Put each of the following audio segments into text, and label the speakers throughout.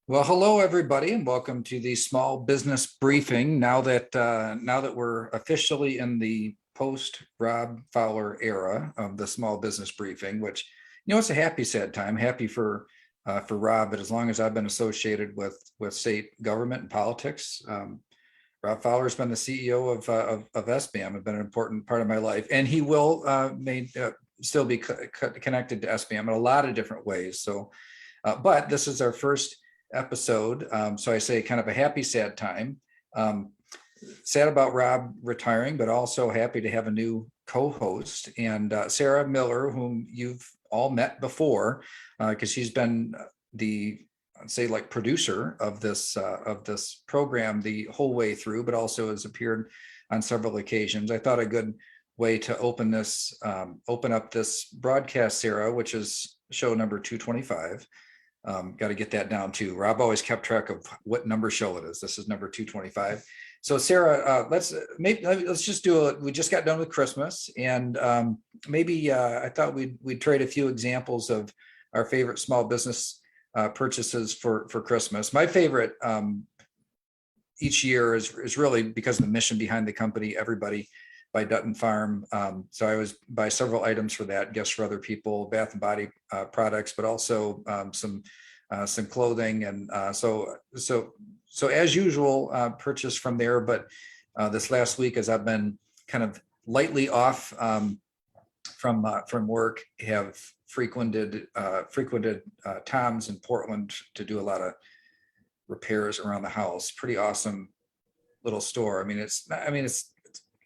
Speaker 1: Well, hello everybody, and welcome to the small business briefing. Now that we're officially in the post Rob Fowler era of the small business briefing, which it's a happy, sad time. Happy for Rob, but as long as I've been associated with state government and politics, Rob Fowler has been the CEO of SBAM. Has been an important part of my life, and he will still be connected to SBAM in a lot of different ways. So, but this is our first episode. So I say kind of a happy, sad time. Sad about Rob retiring, but also happy to have a new co-host, and Sarah Miller, whom you've all met before, because she's been the, I'd say, like, producer of this program the whole way through, but also has appeared on several occasions. I thought a good way to open up this broadcast, Sarah, which is show number 225. Got to get that down too. Rob always kept track of what number show it is. This is number 225. So Sarah, let's just do it. We just got done with Christmas, and maybe I thought we'd trade a few examples of our favorite small business purchases for Christmas. My favorite each year is really because of the mission behind the company, Everybody by Dutton Farm. So I always buy several items for that, gifts for other people, bath and body products, but also some clothing. And so as usual, purchase from there. But this last week, as I've been kind of lightly off from work, have frequented Tom's in Portland to do a lot of repairs around the house. Pretty awesome little store. I mean,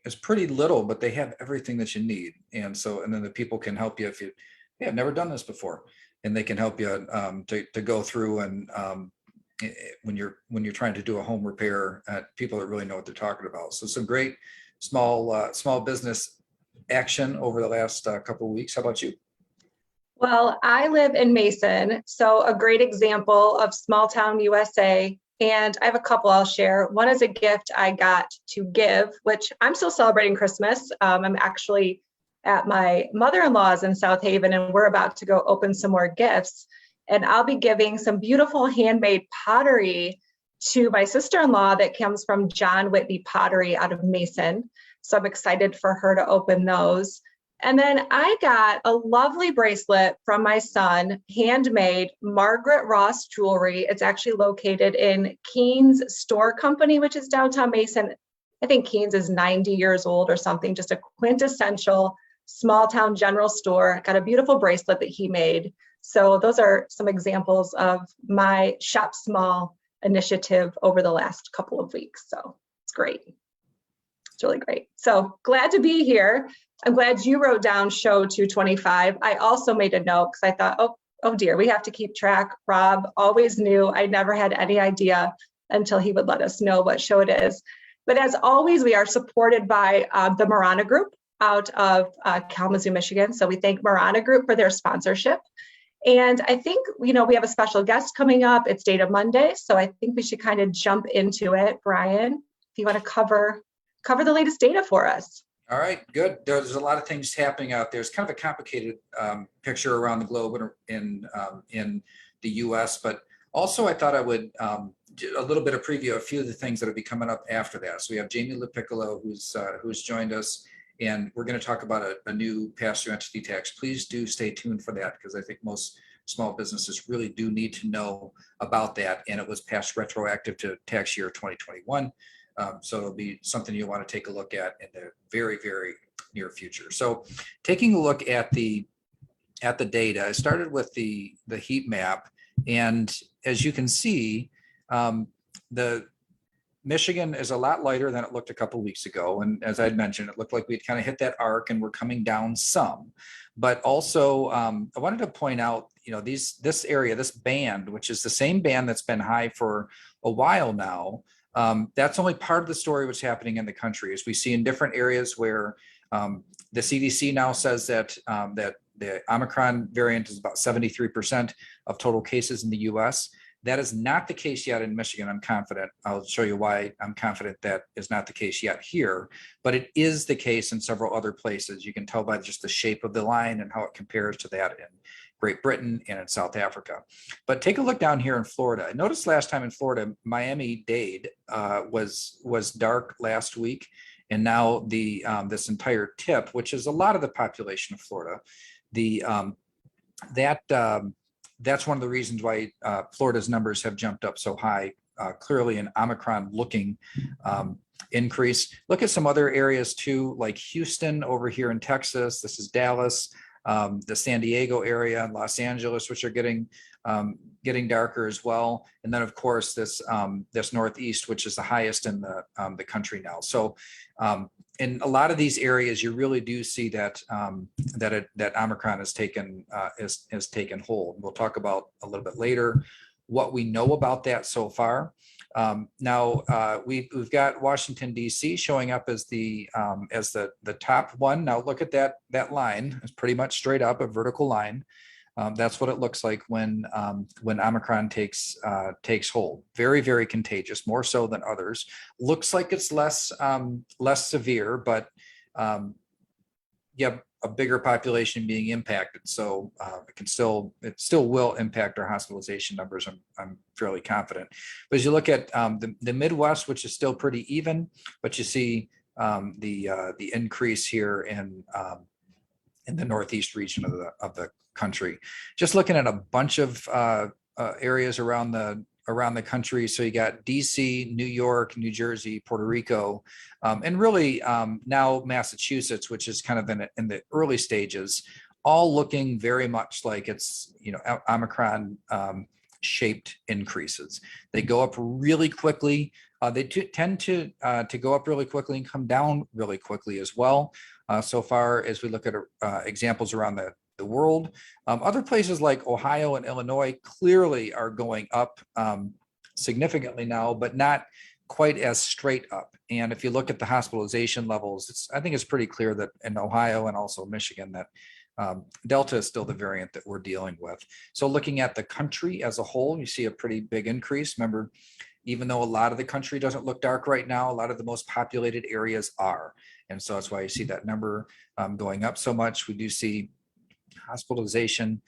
Speaker 1: it's pretty little, but they have everything that you need. And then the people can help you if you have never done this before, and they can help you to go through and when you're trying to do a home repair, people that really know what they're talking about. So some great small business action over the last couple of weeks. How about you?
Speaker 2: Well, I live in Mason, so a great example of small town USA. And I have a couple I'll share. One is a gift I got to give, which I'm still celebrating Christmas. I'm actually at my mother-in-law's in South Haven, and we're about to go open some more gifts. And I'll be giving some beautiful handmade pottery to my sister-in-law that comes from John Whitney Pottery out of Mason. So I'm excited for her to open those. And then I got a lovely bracelet from my son, handmade, Margaret Ross Jewelry. It's actually located in Keene's Store Company, which is downtown Mason. I think Keene's is 90 years old or something, just a quintessential small town general store. Got a beautiful bracelet that he made. So those are some examples of my Shop Small initiative over the last couple of weeks. So it's great. It's really great. So glad to be here. I'm glad you wrote down show 225. I also made a note because I thought, oh dear, we have to keep track. Rob always knew. I never had any idea until he would let us know what show it is. But as always, we are supported by the Marana Group out of Kalamazoo, Michigan. So we thank Marana Group for their sponsorship. And I think, we have a special guest coming up. It's Data Monday. So I think we should kind of jump into it. Brian, if you want to cover the latest data for us.
Speaker 1: All right, good. There's a lot of things happening out there. It's kind of a complicated picture around the globe in the U.S., but also I thought I would do a little bit of preview a few of the things that will be coming up after that. So we have Jamie Lepiccolo who's joined us, and we're going to talk about a new pass-through entity tax. Please do stay tuned for that, because I think most small businesses really do need to know about that, and it was passed retroactive to tax year 2021. So it'll be something you'll want to take a look at in the very, very near future. So taking a look at the data, I started with the heat map, and as you can see, the Michigan is a lot lighter than it looked a couple of weeks ago. And as I'd mentioned, it looked like we'd kind of hit that arc and we're coming down some. But also, I wanted to point out, this area, this band, which is the same band that's been high for a while now, that's only part of the story what's happening in the country. As we see in different areas where the CDC now says that the Omicron variant is about 73% of total cases in the US. That is not the case yet in Michigan, I'm confident. I'll show you why I'm confident that is not the case yet here, but it is the case in several other places. You can tell by just the shape of the line and how it compares to that Great Britain and in South Africa. But take a look down here in Florida. I noticed last time in Florida, Miami-Dade was dark last week, and now this entire tip, which is a lot of the population of Florida, that's one of the reasons why Florida's numbers have jumped up so high. Clearly an Omicron looking increase. Look at some other areas too, like Houston over here in Texas. This is Dallas, the San Diego area and Los Angeles, which are getting darker as well. And then of course this Northeast, which is the highest in the country now. So in a lot of these areas, you really do see that that Omicron has taken hold. We'll talk about a little bit later what we know about that so far. Now we've got Washington D.C. showing up as the top one. Now look at that line. It's pretty much straight up a vertical line. That's what it looks like when Omicron takes hold. Very, very contagious, more so than others. Looks like it's less severe, but yeah, a bigger population being impacted. So it still will impact our hospitalization numbers. I'm fairly confident. But as you look at the Midwest, which is still pretty even, but you see the increase here in the Northeast region of the country. Just looking at a bunch of areas around the country. So you got DC, New York, New Jersey, Puerto Rico, and really now Massachusetts, which is kind of in the early stages, all looking very much like it's, Omicron shaped increases. They go up really quickly. They tend to go up really quickly and come down really quickly as well. So far as we look at examples around the world. Other places like Ohio and Illinois clearly are going up significantly now, but not quite as straight up. And if you look at the hospitalization levels, I think it's pretty clear that in Ohio and also Michigan that Delta is still the variant that we're dealing with. So looking at the country as a whole, you see a pretty big increase. Remember, even though a lot of the country doesn't look dark right now, a lot of the most populated areas are. And so that's why you see that number going up so much. We do see hospitalization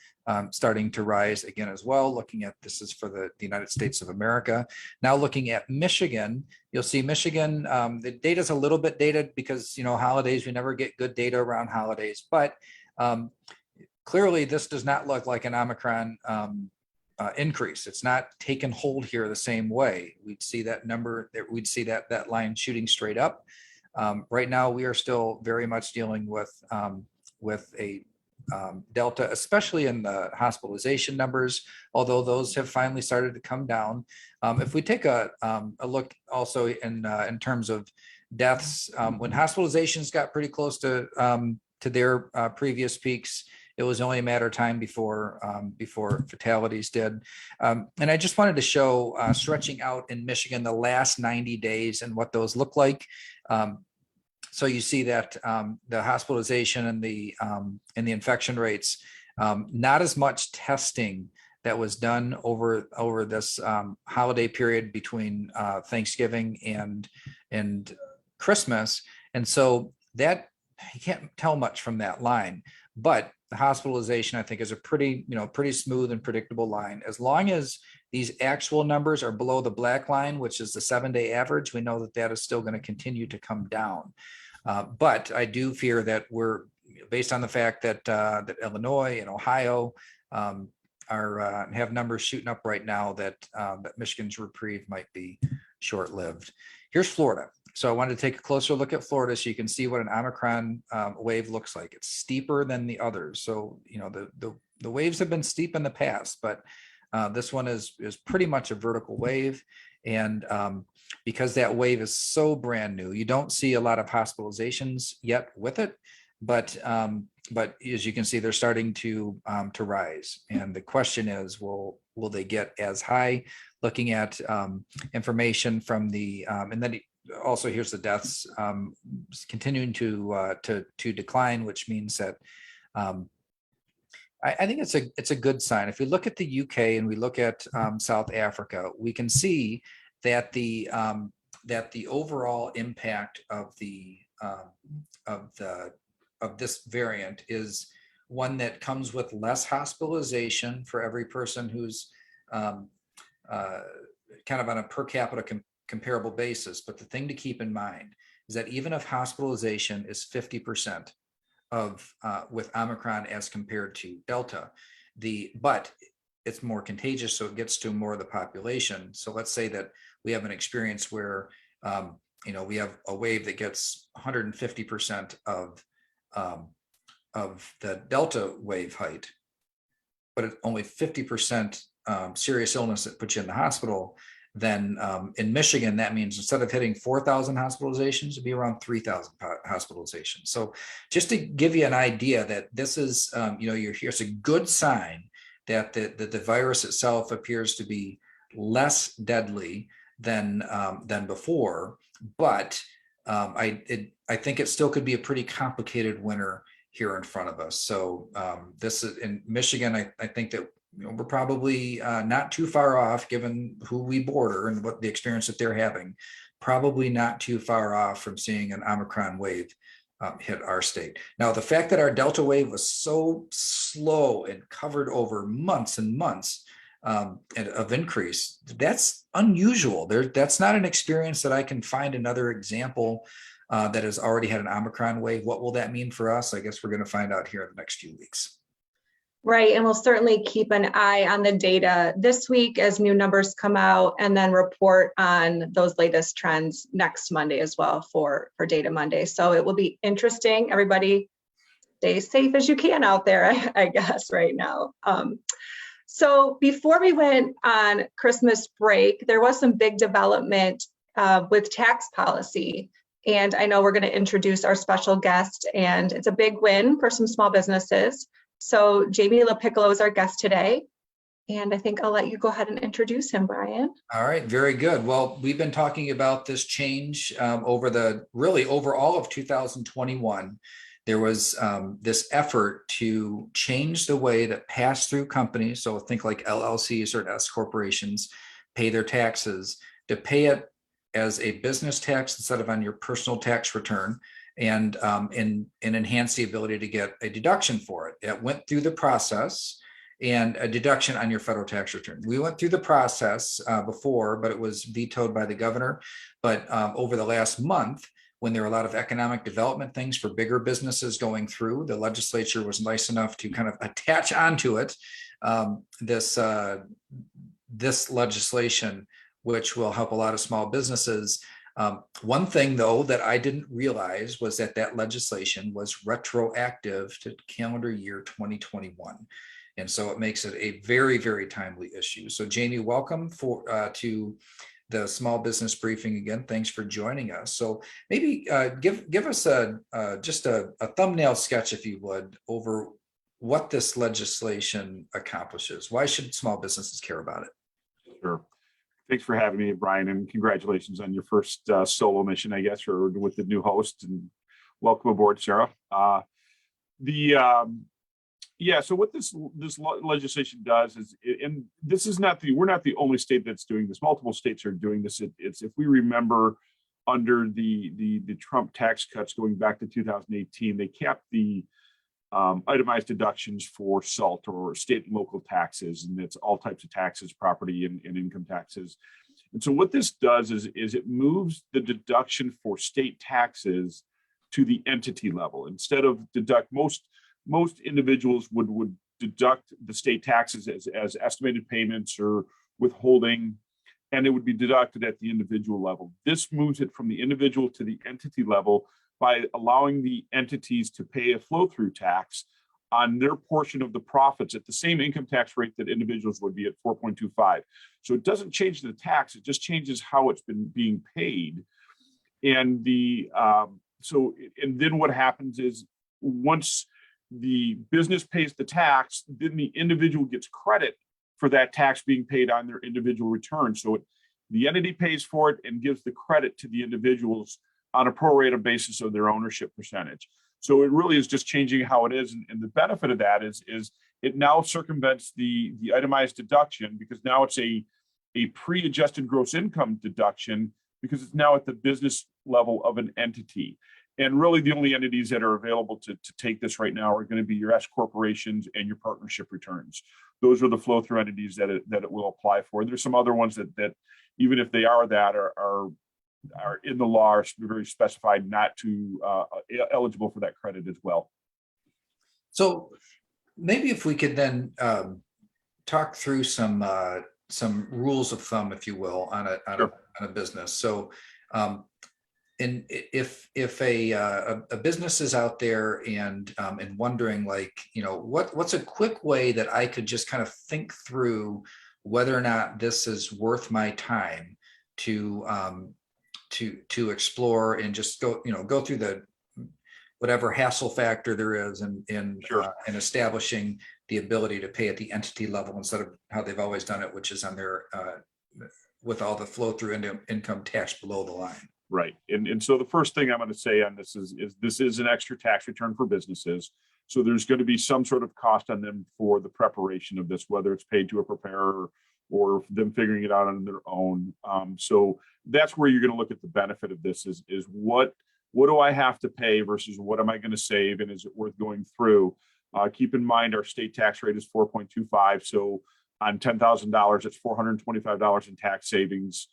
Speaker 1: starting to rise again as well. Looking at this is for the United States of America. Now looking at Michigan, you'll see Michigan, the data is a little bit dated because, holidays, we never get good data around holidays, but clearly this does not look like an Omicron increase. It's not taken hold here the same way. We'd see that number, we'd see that line shooting straight up. Right now, we are still very much dealing with a Delta, especially in the hospitalization numbers, although those have finally started to come down. If we take a look also in terms of deaths, when hospitalizations got pretty close to their previous peaks, it was only a matter of time before fatalities did. And I just wanted to show stretching out in Michigan the last 90 days and what those look like. So you see that the hospitalization and the infection rates, not as much testing that was done over this holiday period between Thanksgiving and Christmas, and so that you can't tell much from that line. But the hospitalization, I think, is a pretty smooth and predictable line. As long as these actual numbers are below the black line, which is the 7-day average, we know that is still going to continue to come down. But I do fear that we're, based on the fact that Illinois and Ohio have numbers shooting up right now, that Michigan's reprieve might be short-lived. Here's Florida. So I wanted to take a closer look at Florida so you can see what an Omicron wave looks like. It's steeper than the others. So, the waves have been steep in the past, but this one is pretty much a vertical wave. And because that wave is so brand new, you don't see a lot of hospitalizations yet with it. But as you can see, they're starting to rise. And the question is, will they get as high? Looking at information from the and then also here's the deaths continuing to decline, which means that I think it's a good sign. If we look at the UK and we look at South Africa, we can see that the overall impact of this variant is one that comes with less hospitalization for every person who's um, kind of on a per capita comparable basis. But the thing to keep in mind is that even if hospitalization is 50% of with Omicron as compared to Delta, but it's more contagious, so it gets to more of the population. So let's say that we have an experience where we have a wave that gets 150% of the Delta wave height, but it's only 50% serious illness that puts you in the hospital. Then in Michigan, that means instead of hitting 4,000 hospitalizations, it'd be around 3,000 hospitalizations. So just to give you an idea that this is, you're here, it's a good sign that the virus itself appears to be less deadly than before. But I think it still could be a pretty complicated winter here in front of us. So this is in Michigan. I think that we're probably not too far off, given who we border and what the experience that they're having, probably not too far off from seeing an Omicron wave hit our state. Now, the fact that our Delta wave was so slow and covered over months and months of increase, that's unusual. That's not an experience that I can find another example that has already had an Omicron wave. What will that mean for us? I guess we're going to find out here in the next few weeks.
Speaker 2: Right, and we'll certainly keep an eye on the data this week as new numbers come out, and then report on those latest trends next Monday as well for Data Monday. So it will be interesting. Everybody stay safe as you can out there, I guess, right now. So before we went on Christmas break, there was some big development with tax policy. And I know we're going to introduce our special guest, and it's a big win for some small businesses. So Jamie Lepiccolo is our guest today, and I think I'll let you go ahead and introduce him, Brian.
Speaker 1: All right, very good. Well, we've been talking about this change over all of 2021. There was this effort to change the way that pass-through companies, so think like LLCs or S corporations, pay their taxes, to pay it as a business tax instead of on your personal tax return, and enhance the ability to get a deduction for it. It went through the process, and a deduction on your federal tax return. We went through the process before, but it was vetoed by the governor. But over the last month, when there were a lot of economic development things for bigger businesses going through, the legislature was nice enough to kind of attach onto it this legislation, which will help a lot of small businesses. One thing, though, that I didn't realize was that legislation was retroactive to calendar year 2021. And so it makes it a very, very timely issue. So Jamie, welcome to the Small Business Briefing again. Thanks for joining us. So maybe give us just a thumbnail sketch, if you would, over what this legislation accomplishes. Why should small businesses care about it?
Speaker 3: Sure. Thanks for having me, Brian, and congratulations on your first solo mission, I guess, or with the new host. And welcome aboard, Sarah. So what this legislation does is, and this is we're not the only state that's doing this. Multiple states are doing this. It's if we remember, under the Trump tax cuts going back to 2018, they capped the itemized deductions for SALT, or state and local taxes, and it's all types of taxes, property and income taxes. And so what this does is it moves the deduction for state taxes to the entity level. Instead of most individuals would deduct the state taxes as estimated payments or withholding, and it would be deducted at the individual level. This moves it from the individual to the entity level by allowing the entities to pay a flow-through tax on their portion of the profits at the same income tax rate that individuals would be at 4.25. So it doesn't change the tax, it just changes how it's been being paid. And then what happens is, once the business pays the tax, then the individual gets credit for that tax being paid on their individual return. So the entity pays for it and gives the credit to the individuals on a pro rata basis of their ownership percentage. So it really is just changing how it is. And the benefit of that is it now circumvents the itemized deduction, because now it's a pre-adjusted gross income deduction, because it's now at the business level of an entity. And really the only entities that are available to take this right now are going to be your S corporations and your partnership returns. Those are the flow through entities that it will apply for. There's some other ones that even if they are in the law are very specified not to eligible for that credit as well.
Speaker 1: So maybe if we could then talk through some rules of thumb, if you will, on a business. So and if a business is out there and wondering, like, what's a quick way that I could just kind of think through whether or not this is worth my time to explore and just go through the whatever hassle factor there is in establishing the ability to pay at the entity level instead of how they've always done it, which is on their with all the flow through into income tax below the line.
Speaker 3: Right. And so the first thing I'm going to say on this is this is an extra tax return for businesses. So there's going to be some sort of cost on them for the preparation of this, whether it's paid to a preparer or them figuring it out on their own. So that's where you're going to look at the benefit of this is what do I have to pay versus what am I going to save, and is it worth going through? Keep in mind our state tax rate is 4.25. So on $10,000, it's $425 in tax savings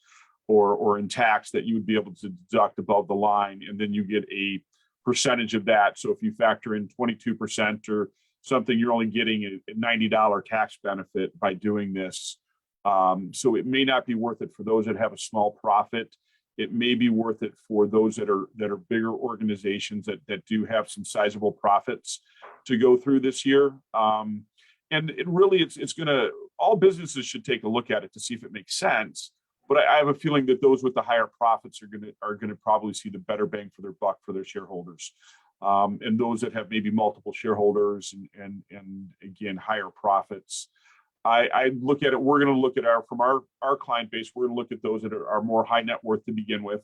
Speaker 3: or in tax that you would be able to deduct above the line, and then you get a percentage of that. So if you factor in 22% or something, you're only getting a $90 tax benefit by doing this. So it may not be worth it for those that have a small profit. It may be worth it for those that are bigger organizations that do have some sizable profits to go through this year. And it really, it's going to, all businesses should take a look at it to see if it makes sense. But I have a feeling that those with the higher profits are going to probably see the better bang for their buck for their shareholders. And those that have maybe multiple shareholders and again, higher profits. I look at it, we're going to look at from our client base, we're going to look at those that are more high net worth to begin with.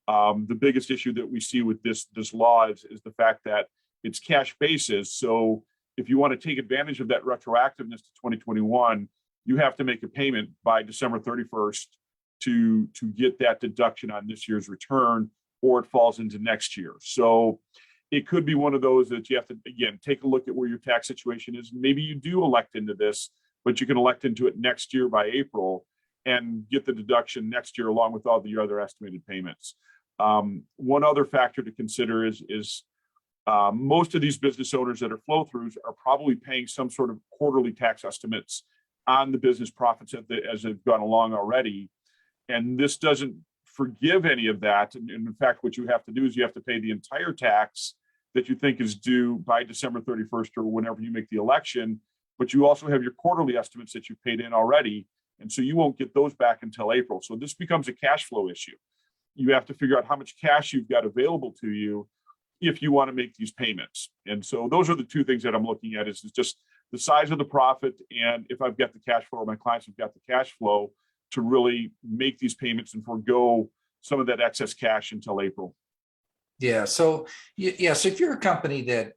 Speaker 3: The biggest issue that we see with this law is the fact that it's cash basis. So if you want to take advantage of that retroactiveness to 2021, you have to make a payment by December 31st to get that deduction on this year's return, or it falls into next year. So it could be one of those that you have to, again, take a look at where your tax situation is. Maybe you do elect into this, but you can elect into it next year by April and get the deduction next year along with all the other estimated payments. One other factor to consider is most of these business owners that are flow throughs are probably paying some sort of quarterly tax estimates on the business profits as they've gone along already. And this doesn't forgive any of that. And in fact, what you have to do is you have to pay the entire tax that you think is due by December 31st or whenever you make the election. But you also have your quarterly estimates that you paid in already. And so you won't get those back until April. So this becomes a cash flow issue. You have to figure out how much cash you've got available to you if you want to make these payments. And so those are the two things that I'm looking at is just the size of the profit. And if I've got the cash flow, or my clients have got the cash flow to really make these payments and forego some of that excess cash until April.
Speaker 1: Yeah. So so if you're a company that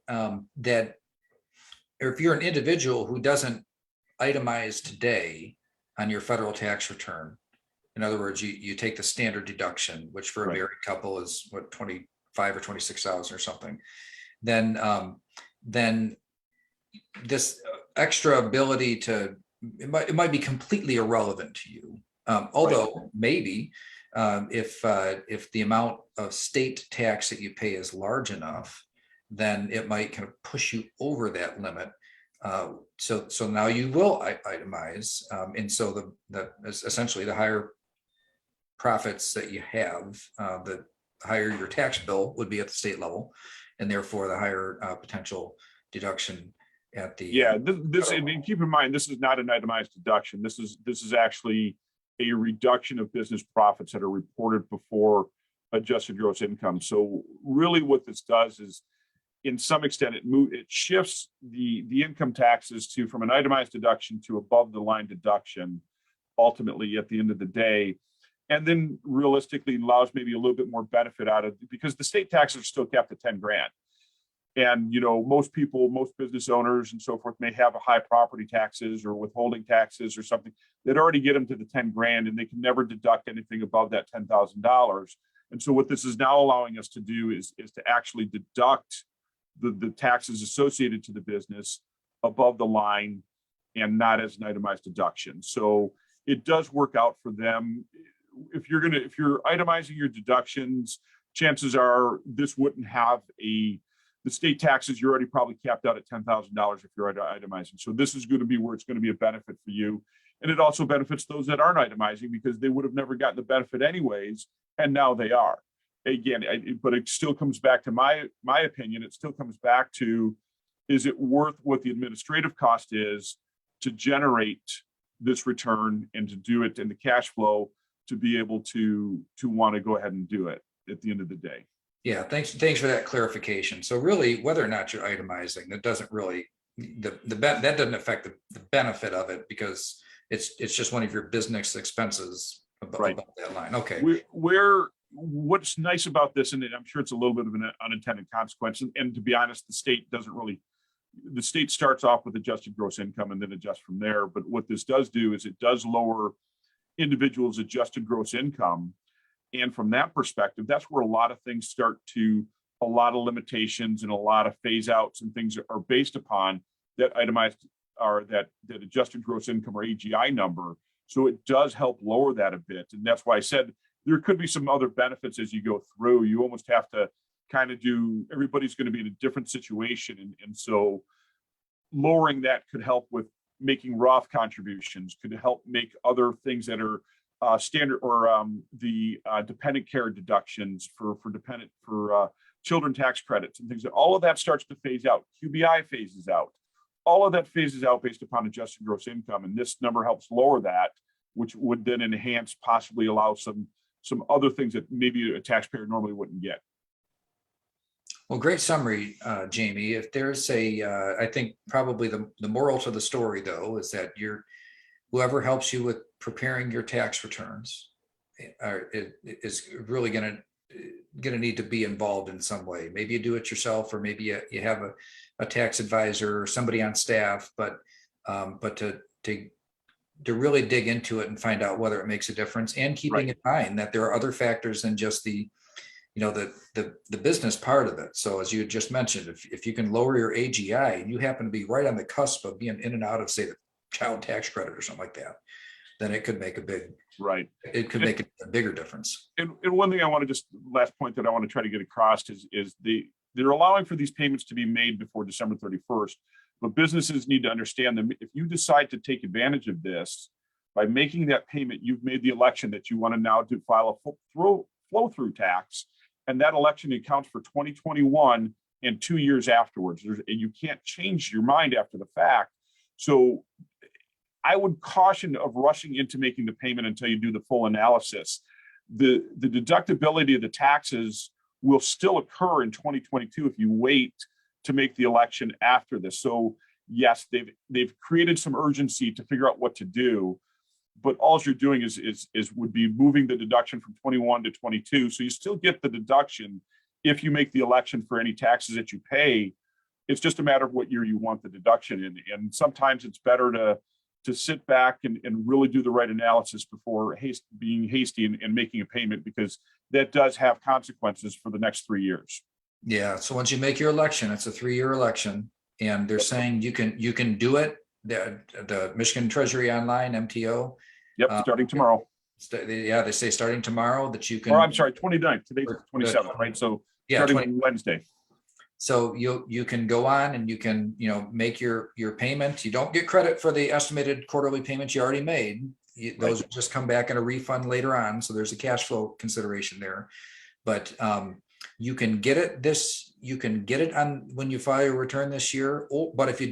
Speaker 1: or if you're an individual who doesn't itemize today on your federal tax return, in other words, you take the standard deduction, which for a married couple is what, 25 or 26,000 or something, then this extra ability to it might be completely irrelevant to you. Although maybe if the amount of state tax that you pay is large enough, then it might kind of push you over that limit. So now you will itemize, and so the essentially the higher profits that you have, the higher your tax bill would be at the state level, and therefore the higher potential deduction at the
Speaker 3: and keep in mind, this is not an itemized deduction. This is actually a reduction of business profits that are reported before adjusted gross income. So really what this does is, in some extent, it shifts the income taxes from an itemized deduction to above the line deduction, ultimately at the end of the day. And then realistically allows maybe a little bit more benefit out of it, because the state taxes are still capped at 10 grand. And, most people, most business owners and so forth may have a high property taxes or withholding taxes or something that already get them to the 10 grand, and they can never deduct anything above that $10,000. And so what this is now allowing us to do is to actually deduct the taxes associated to the business above the line and not as an itemized deduction. So it does work out for them. If you're itemizing your deductions, chances are this wouldn't have the state taxes. You're already probably capped out at $10,000 if you're itemizing. So this is going to be where it's going to be a benefit for you. And it also benefits those that aren't itemizing because they would have never gotten the benefit anyways. And now they are. Again, but it still comes back to my opinion. It still comes back to, is it worth what the administrative cost is to generate this return and to do it in the cash flow to be able to want to go ahead and do it at the end of the day.
Speaker 1: Yeah, thanks for that clarification. So really, whether or not you're itemizing, that doesn't really that doesn't affect the benefit of it because it's just one of your business expenses above that line. Okay.
Speaker 3: What's nice about this, and I'm sure it's a little bit of an unintended consequence, and to be honest, the state starts off with adjusted gross income and then adjusts from there. But what this does do is it does lower individuals' adjusted gross income. And from that perspective, that's where a lot of things a lot of limitations and a lot of phase outs and things are based upon that itemized or that adjusted gross income or AGI number. So it does help lower that a bit. And that's why I said there could be some other benefits as you go through. You almost have to kind of everybody's going to be in a different situation. And so lowering that could help with making Roth contributions, could help make other things that are standard or the dependent care deductions for children tax credits and things. All of that starts to phase out. QBI phases out. All of that phases out based upon adjusted gross income, and this number helps lower that, which would then enhance, possibly allow some other things that maybe a taxpayer normally wouldn't get.
Speaker 1: Well, great summary, Jamie. If there's I think probably the moral to the story though is that whoever helps you with preparing your tax returns is really going to need to be involved in some way. Maybe you do it yourself, or maybe you have a tax advisor or somebody on staff, but to really dig into it and find out whether it makes a difference, and keeping in mind that there are other factors than just the business part of it. So as you just mentioned, if you can lower your AGI and you happen to be right on the cusp of being in and out of, say, the child tax credit or something like that, then it could make a bigger difference.
Speaker 3: And one thing last point that I want to try to get across is they're allowing for these payments to be made before December 31st, but businesses need to understand that if you decide to take advantage of this, by making that payment, you've made the election that you want to now file a flow-through tax, and that election accounts for 2021 and 2 years afterwards. And you can't change your mind after the fact. So I would caution of rushing into making the payment until you do the full analysis. The deductibility of the taxes will still occur in 2022 if you wait to make the election after this. So yes, they've created some urgency to figure out what to do, but all you're doing would be moving the deduction from 21 to 22. So you still get the deduction if you make the election for any taxes that you pay. It's just a matter of what year you want the deduction in. And sometimes it's better to sit back and really do the right analysis before being hasty and making a payment, because that does have consequences for the next 3 years.
Speaker 1: Yeah. So once you make your election, it's a 3-year election, and they're saying you can do it. The Michigan Treasury Online, MTO.
Speaker 3: Yep, starting tomorrow.
Speaker 1: They say starting tomorrow that you can.
Speaker 3: Or I'm sorry, 29th. Today's 27th, right? So
Speaker 1: yeah,
Speaker 3: starting Wednesday.
Speaker 1: So you can go on and you can make your payment. You don't get credit for the estimated quarterly payments you already made. Those just come back in a refund later on. So there's a cash flow consideration there. But you can get it you can get it on when you file your return this year. But if you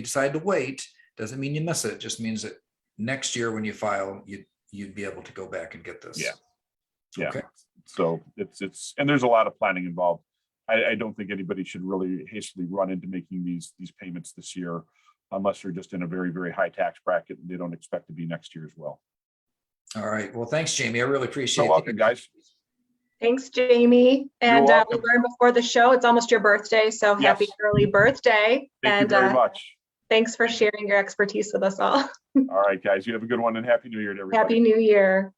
Speaker 1: decide to wait, doesn't mean you miss it. It just means that next year when you file, you'd be able to go back and get this.
Speaker 3: Yeah.
Speaker 1: Okay.
Speaker 3: So it's and there's a lot of planning involved. I don't think anybody should really hastily run into making these payments this year, unless they're just in a very, very high tax bracket and they don't expect to be next year as well.
Speaker 1: All right. Well, thanks, Jamie. I really appreciate it.
Speaker 3: You're welcome, guys.
Speaker 2: Thanks, Jamie. And we
Speaker 3: welcome.
Speaker 2: learned before the show, it's almost your birthday. So happy early birthday.
Speaker 3: Thank you very much.
Speaker 2: Thanks for sharing your expertise with us all.
Speaker 3: All right, guys. You have a good one, and Happy New Year to everybody.
Speaker 2: Happy New Year.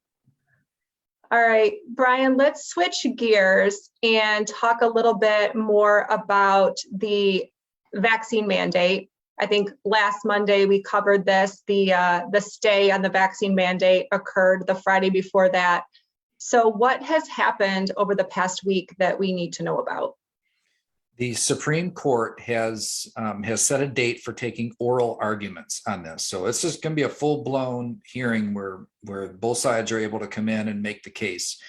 Speaker 2: All right, Brian, let's switch gears and talk a little bit more about the vaccine mandate. I think last Monday we covered this. The stay on the vaccine mandate occurred the Friday before that. So what has happened over the past week that we need to know about?
Speaker 1: The Supreme Court has set a date for taking oral arguments on this. So it's just going to be a full-blown hearing where both sides are able to come in and make the case.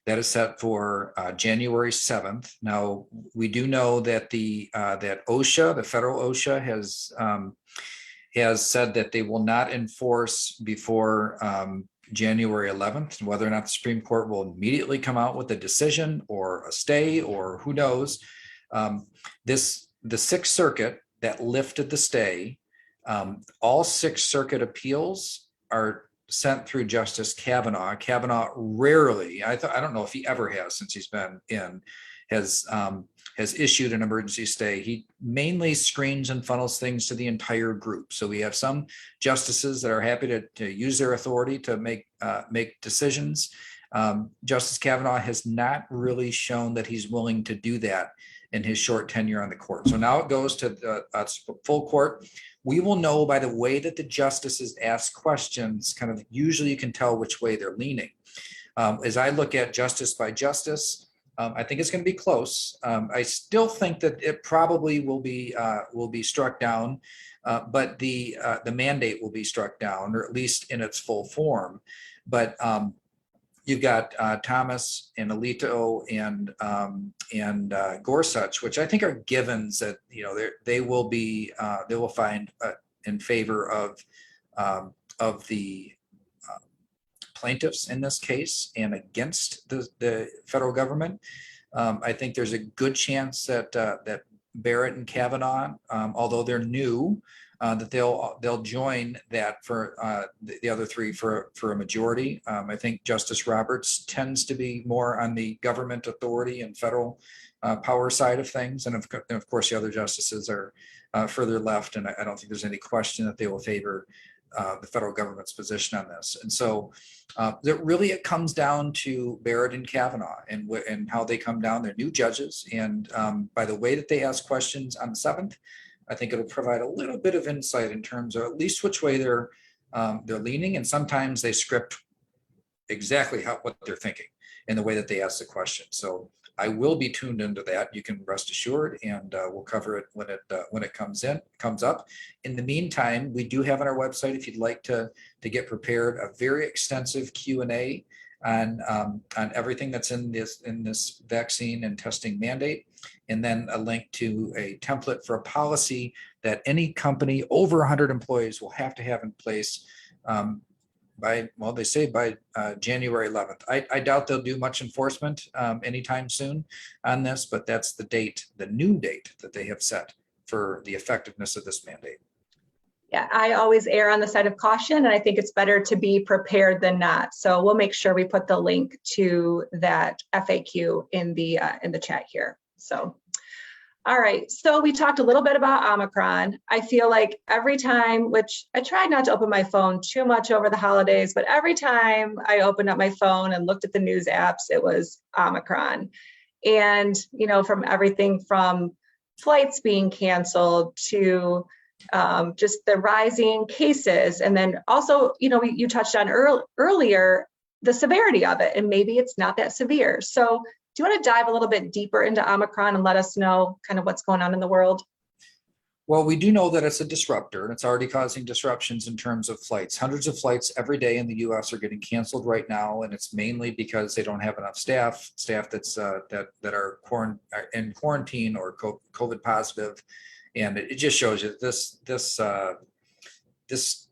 Speaker 1: That is set for January 7th. Now, we do know that that OSHA, the federal OSHA, has said that they will not enforce before January 11th. Whether or not the Supreme Court will immediately come out with a decision or a stay or who knows. The Sixth Circuit that lifted the stay, all Sixth Circuit appeals are sent through Justice Kavanaugh. Kavanaugh rarely, I don't know if he ever has since he's been in, has issued an emergency stay. He mainly screens and funnels things to the entire group. So we have some justices that are happy to use their authority to make decisions. Justice Kavanaugh has not really shown that he's willing to do that in his short tenure on the court. So now it goes to the full court. We will know by the way that the justices ask questions, kind of usually you can tell which way they're leaning. As I look at justice by justice, I think it's going to be close. I still think that it probably will be struck down, but the mandate will be struck down, or at least in its full form. But you've got Thomas and Alito and Gorsuch, which I think are givens that they will find in favor of the plaintiffs in this case and against the federal government. I think there's a good chance that Barrett and Kavanaugh, although they're new, that they'll join that for the other three for a majority. I think Justice Roberts tends to be more on the government authority and federal power side of things, and of course the other justices are further left, and I don't think there's any question that they will favor the federal government's position on this. And so it comes down to Barrett and Kavanaugh and how they come down. They're new judges, and by the way that they ask questions on the 7th, I think it'll provide a little bit of insight in terms of at least which way they're leaning, and sometimes they script exactly what they're thinking in the way that they ask the question. So I will be tuned into that. You can rest assured, and we'll cover it when it comes up. In the meantime, we do have on our website, if you'd like to get prepared, a very extensive Q&A on everything that's in this vaccine and testing mandate, and then a link to a template for a policy that any company over 100 employees will have to have in place by January 11th. I doubt they'll do much enforcement anytime soon on this, but that's the new date that they have set for the effectiveness of this mandate.
Speaker 2: Yeah, I always err on the side of caution, and I think it's better to be prepared than not. So we'll make sure we put the link to that FAQ in the chat here. So, all right. So we talked a little bit about Omicron. I feel like every time, which I tried not to open my phone too much over the holidays, but every time I opened up my phone and looked at the news apps, it was Omicron. And, from everything from flights being canceled to just the rising cases. And then also, you touched on earlier, the severity of it, and maybe it's not that severe. So do you want to dive a little bit deeper into Omicron and let us know kind of what's going on in the world?
Speaker 1: Well, we do know that it's a disruptor, and it's already causing disruptions in terms of flights. Hundreds of flights every day in the U.S. are getting canceled right now, and it's mainly because they don't have enough staff that's that are in quarantine or COVID positive. And it just shows you this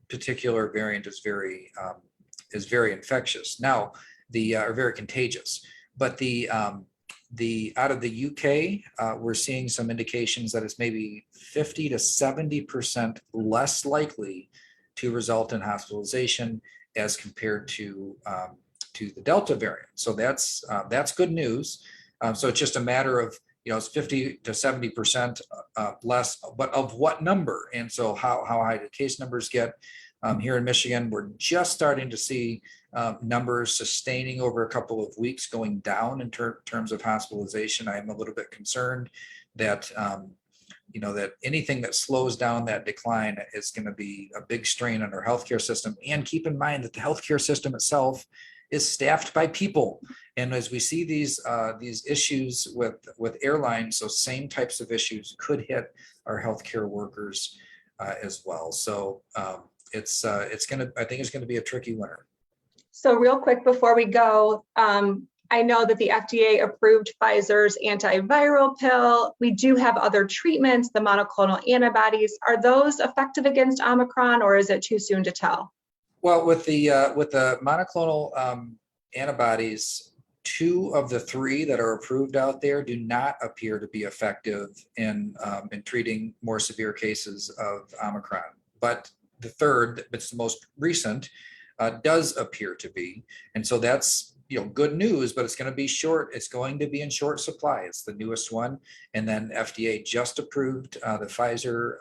Speaker 1: particular variant is very infectious now. Are very contagious. But the out of the UK, we're seeing some indications that it's maybe 50 to 70% less likely to result in hospitalization as compared to the Delta variant. So that's good news. So it's just a matter of it's 50 to 70% less, but of what number? And so how high do case numbers get? Here in Michigan, we're just starting to see numbers sustaining over a couple of weeks, going down in terms of hospitalization, I'm a little bit concerned that that anything that slows down that decline is going to be a big strain on our healthcare system. And keep in mind that the healthcare system itself is staffed by people. And as we see these issues with airlines, those same types of issues could hit our healthcare workers as well. So I think it's going to be a tricky winter.
Speaker 2: So real quick before we go, I know that the FDA approved Pfizer's antiviral pill. We do have other treatments, the monoclonal antibodies. Are those effective against Omicron, or is it too soon to tell?
Speaker 1: Well, with the monoclonal antibodies, 2 of the 3 that are approved out there do not appear to be effective in treating more severe cases of Omicron. But the third, it's the most recent, does appear to be, and so that's good news. But it's going to be short. It's going to be in short supply. It's the newest one, and then FDA just approved the Pfizer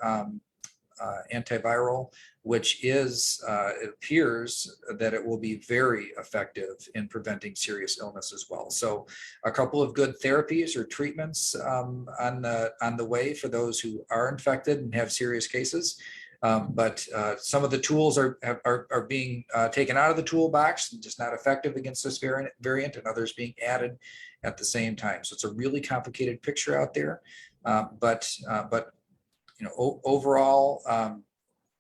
Speaker 1: antiviral, which is it appears that it will be very effective in preventing serious illness as well. So a couple of good therapies or treatments on the way for those who are infected and have serious cases. But some of the tools are being taken out of the toolbox and just not effective against this variant, and others being added at the same time. So it's a really complicated picture out there. But overall,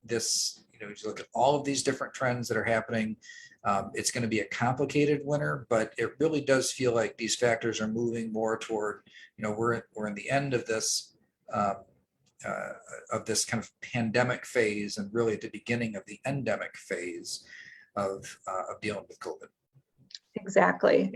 Speaker 1: this, as you look at all of these different trends that are happening, it's going to be a complicated winter, but it really does feel like these factors are moving more toward, we're in the end of this kind of pandemic phase, and really at the beginning of the endemic phase of dealing with COVID.
Speaker 2: Exactly.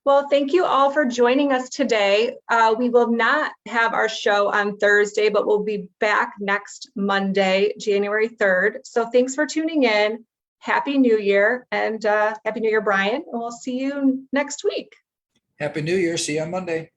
Speaker 2: Well, thank you all for joining us today. We will not have our show on Thursday, but we'll be back next Monday, January 3rd. So thanks for tuning in. Happy New Year, and Happy New Year, Brian. And we'll see you next week.
Speaker 1: Happy New Year. See you on Monday.